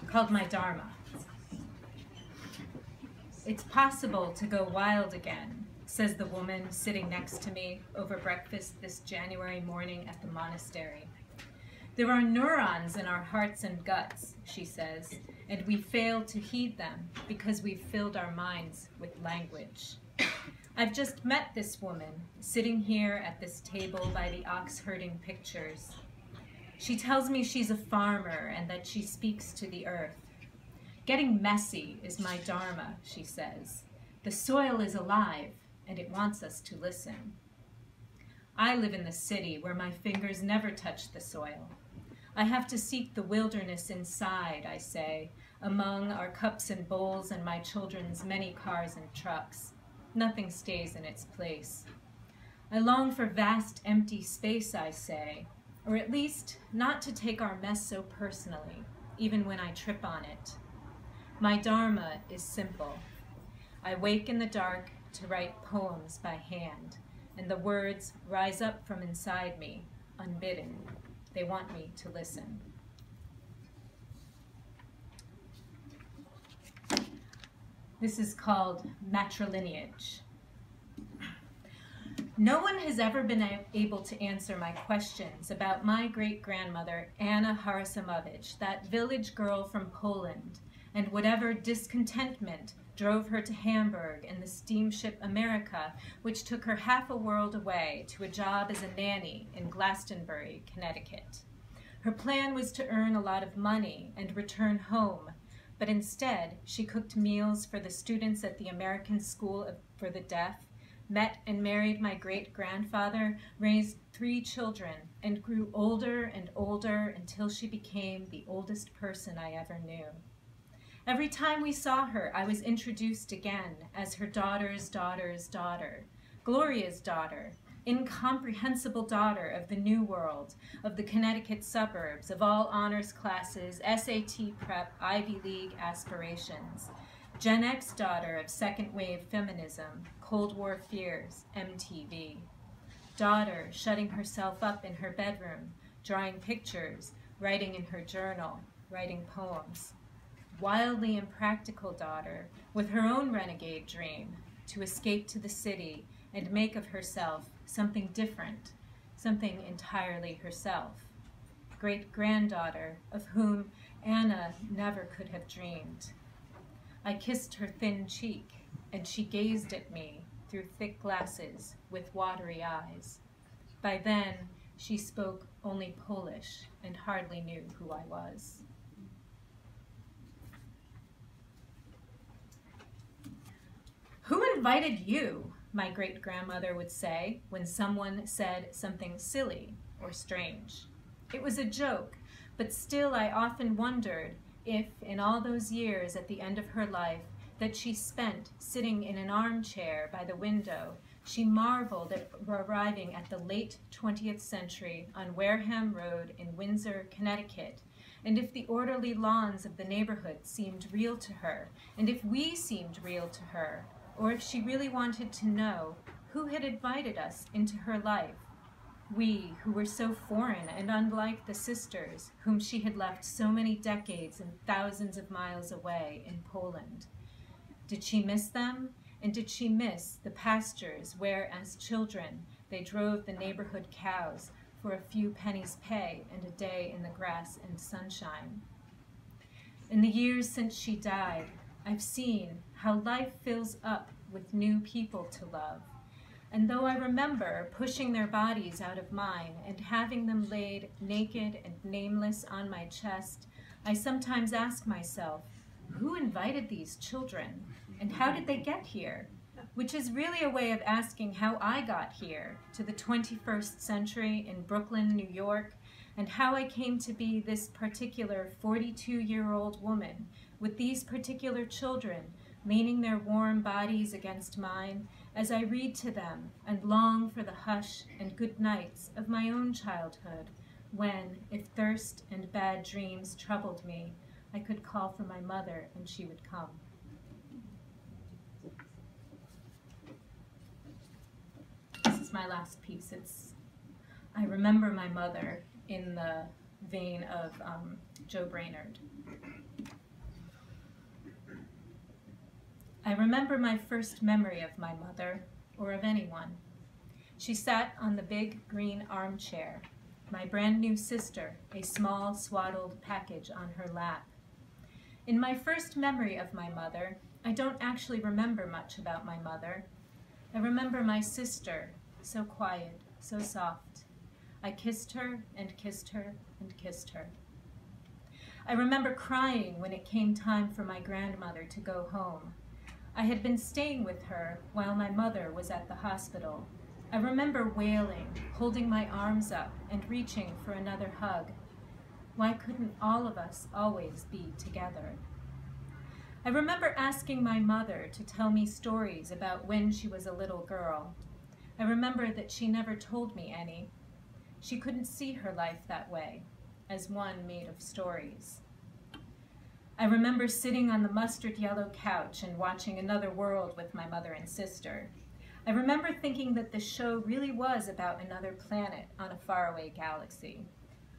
called my Dharma. It's possible to go wild again, says the woman sitting next to me over breakfast this January morning at the monastery. There are neurons in our hearts and guts, she says, and we fail to heed them because we've filled our minds with language. I've just met this woman sitting here at this table by the ox herding pictures. She tells me she's a farmer and that she speaks to the earth. Getting messy is my Dharma, she says. The soil is alive and it wants us to listen. I live in the city where my fingers never touch the soil. I have to seek the wilderness inside, I say, among our cups and bowls and my children's many cars and trucks. Nothing stays in its place. I long for vast empty space, I say, or at least not to take our mess so personally, even when I trip on it. My Dharma is simple. I wake in the dark to write poems by hand, and the words rise up from inside me, unbidden. They want me to listen. This is called Matrilineage. No one has ever been able to answer my questions about my great-grandmother, Anna Harasimovich, that village girl from Poland, and whatever discontentment drove her to Hamburg and the steamship America, which took her half a world away to a job as a nanny in Glastonbury, Connecticut. Her plan was to earn a lot of money and return home, but instead she cooked meals for the students at the American School for the Deaf, met and married my great-grandfather, raised 3 children, and grew older and older until she became the oldest person I ever knew. Every time we saw her, I was introduced again as her daughter's daughter's daughter, Gloria's daughter, incomprehensible daughter of the New World, of the Connecticut suburbs, of all honors classes, SAT prep, Ivy League aspirations, Gen X daughter of second-wave feminism, Cold War fears, MTV, daughter shutting herself up in her bedroom, drawing pictures, writing in her journal, writing poems, wildly impractical daughter with her own renegade dream to escape to the city and make of herself something different, something entirely herself. Great-granddaughter of whom Anna never could have dreamed. I kissed her thin cheek, and she gazed at me through thick glasses with watery eyes. By then, she spoke only Polish and hardly knew who I was. Who invited you? My great-grandmother would say when someone said something silly or strange. It was a joke, but still I often wondered if, in all those years at the end of her life that she spent sitting in an armchair by the window, she marveled at arriving at the late 20th century on Wareham Road in Windsor, Connecticut, and if the orderly lawns of the neighborhood seemed real to her, and if we seemed real to her, or if she really wanted to know who had invited us into her life, we who were so foreign and unlike the sisters whom she had left so many decades and thousands of miles away in Poland. Did she miss them? And did she miss the pastures where, as children, they drove the neighborhood cows for a few pennies pay and a day in the grass and sunshine? In the years since she died, I've seen how life fills up with new people to love. And though I remember pushing their bodies out of mine and having them laid naked and nameless on my chest, I sometimes ask myself, who invited these children? And how did they get here? Which is really a way of asking how I got here to the 21st century in Brooklyn, New York, and how I came to be this particular 42-year-old woman with these particular children leaning their warm bodies against mine as I read to them and long for the hush and good nights of my own childhood when, if thirst and bad dreams troubled me, I could call for my mother and she would come. This is my last piece. I remember my mother in the vein of Joe Brainerd. I remember my first memory of my mother, or of anyone. She sat on the big green armchair, my brand new sister, a small swaddled package on her lap. In my first memory of my mother, I don't actually remember much about my mother. I remember my sister, so quiet, so soft. I kissed her and kissed her and kissed her. I remember crying when it came time for my grandmother to go home. I had been staying with her while my mother was at the hospital. I remember wailing, holding my arms up and reaching for another hug. Why couldn't all of us always be together? I remember asking my mother to tell me stories about when she was a little girl. I remember that she never told me any. She couldn't see her life that way, as one made of stories. I remember sitting on the mustard yellow couch and watching Another World with my mother and sister. I remember thinking that the show really was about another planet on a faraway galaxy.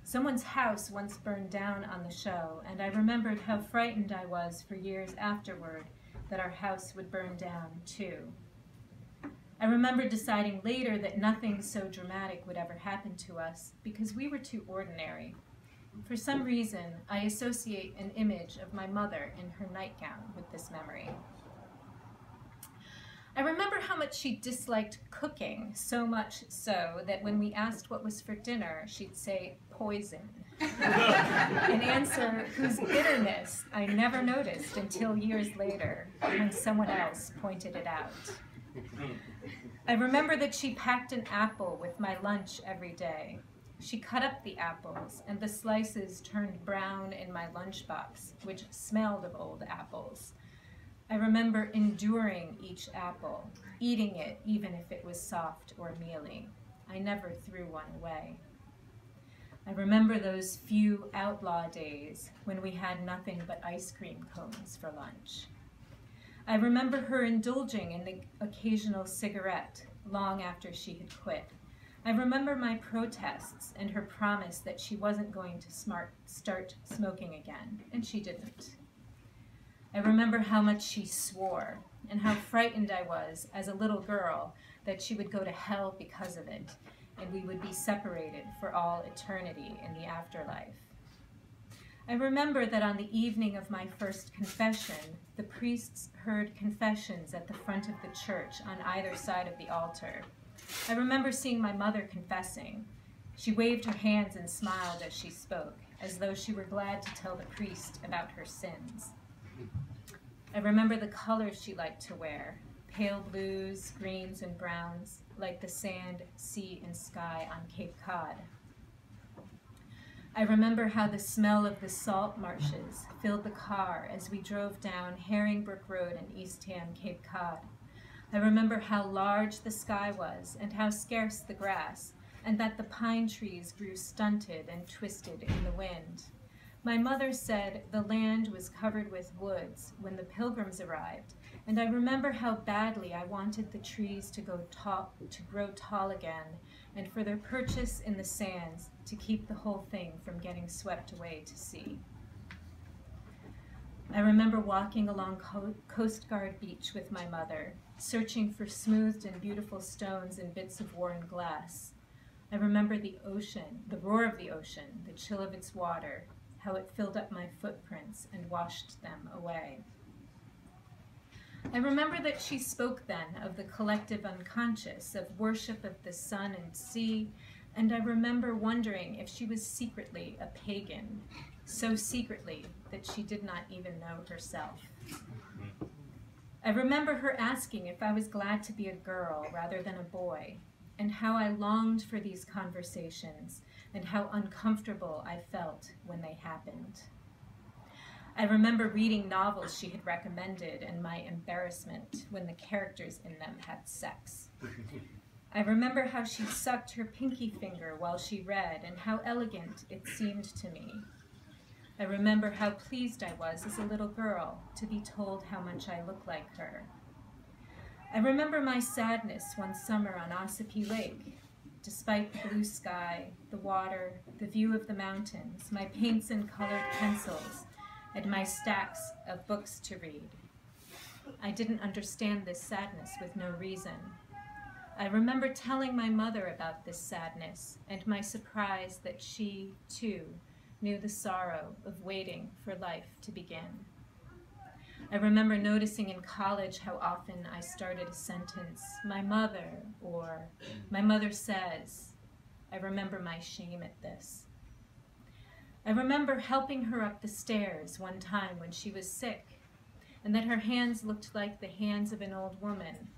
Someone's house once burned down on the show, and I remembered how frightened I was for years afterward that our house would burn down too. I remember deciding later that nothing so dramatic would ever happen to us because we were too ordinary. For some reason, I associate an image of my mother in her nightgown with this memory. I remember how much she disliked cooking, so much so that when we asked what was for dinner, she'd say, poison. An answer whose bitterness I never noticed until years later, when someone else pointed it out. I remember that she packed an apple with my lunch every day. She cut up the apples, and the slices turned brown in my lunchbox, which smelled of old apples. I remember enduring each apple, eating it even if it was soft or mealy. I never threw one away. I remember those few outlaw days when we had nothing but ice cream cones for lunch. I remember her indulging in the occasional cigarette long after she had quit. I remember my protests and her promise that she wasn't going to start smoking again, and she didn't. I remember how much she swore and how frightened I was as a little girl that she would go to hell because of it, and we would be separated for all eternity in the afterlife. I remember that on the evening of my first confession, the priests heard confessions at the front of the church on either side of the altar. I remember seeing my mother confessing. She waved her hands and smiled as she spoke, as though she were glad to tell the priest about her sins. I remember the colors she liked to wear, pale blues, greens, and browns, like the sand, sea, and sky on Cape Cod. I remember how the smell of the salt marshes filled the car as we drove down Herringbrook Road in Eastham, Cape Cod. I remember how large the sky was and how scarce the grass, and that the pine trees grew stunted and twisted in the wind. My mother said the land was covered with woods when the Pilgrims arrived, and I remember how badly I wanted the trees to grow tall again, and for their purchase in the sands to keep the whole thing from getting swept away to sea. I remember walking along Coast Guard Beach with my mother, searching for smoothed and beautiful stones and bits of worn glass. I remember the ocean, the roar of the ocean, the chill of its water, how it filled up my footprints and washed them away. I remember that she spoke then of the collective unconscious, of worship of the sun and sea, and I remember wondering if she was secretly a pagan, so secretly that she did not even know herself. I remember her asking if I was glad to be a girl rather than a boy, and how I longed for these conversations, and how uncomfortable I felt when they happened. I remember reading novels she had recommended and my embarrassment when the characters in them had sex. I remember how she sucked her pinky finger while she read and how elegant it seemed to me. I remember how pleased I was as a little girl to be told how much I looked like her. I remember my sadness one summer on Ossipee Lake. despite the blue sky, the water, the view of the mountains, my paints and colored pencils, and my stacks of books to read. I didn't understand this sadness with no reason. I remember telling my mother about this sadness and my surprise that she, too, knew the sorrow of waiting for life to begin. I remember noticing in college how often I started a sentence, "my mother," or "my mother says." I remember my shame at this. I remember helping her up the stairs one time when she was sick, and that her hands looked like the hands of an old woman.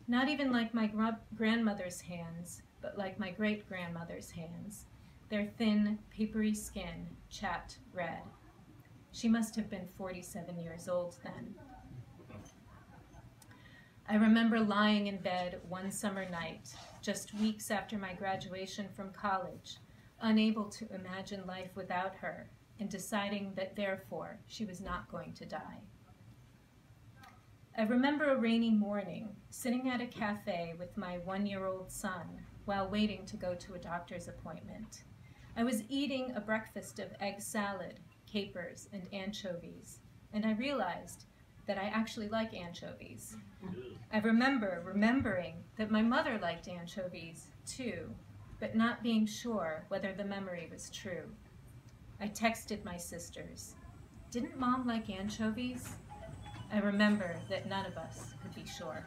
Not even like my grandmother's hands, but like my great-grandmother's hands, their thin, papery skin chapped red. She must have been 47 years old then. I remember lying in bed one summer night, just weeks after my graduation from college, unable to imagine life without her, and deciding that therefore she was not going to die. I remember a rainy morning, sitting at a cafe with my 1-year-old son while waiting to go to a doctor's appointment. I was eating a breakfast of egg salad, capers, and anchovies, and I realized that I actually like anchovies. I remember remembering that my mother liked anchovies too, but not being sure whether the memory was true. I texted my sisters, "Didn't Mom like anchovies?" I remember that none of us could be sure.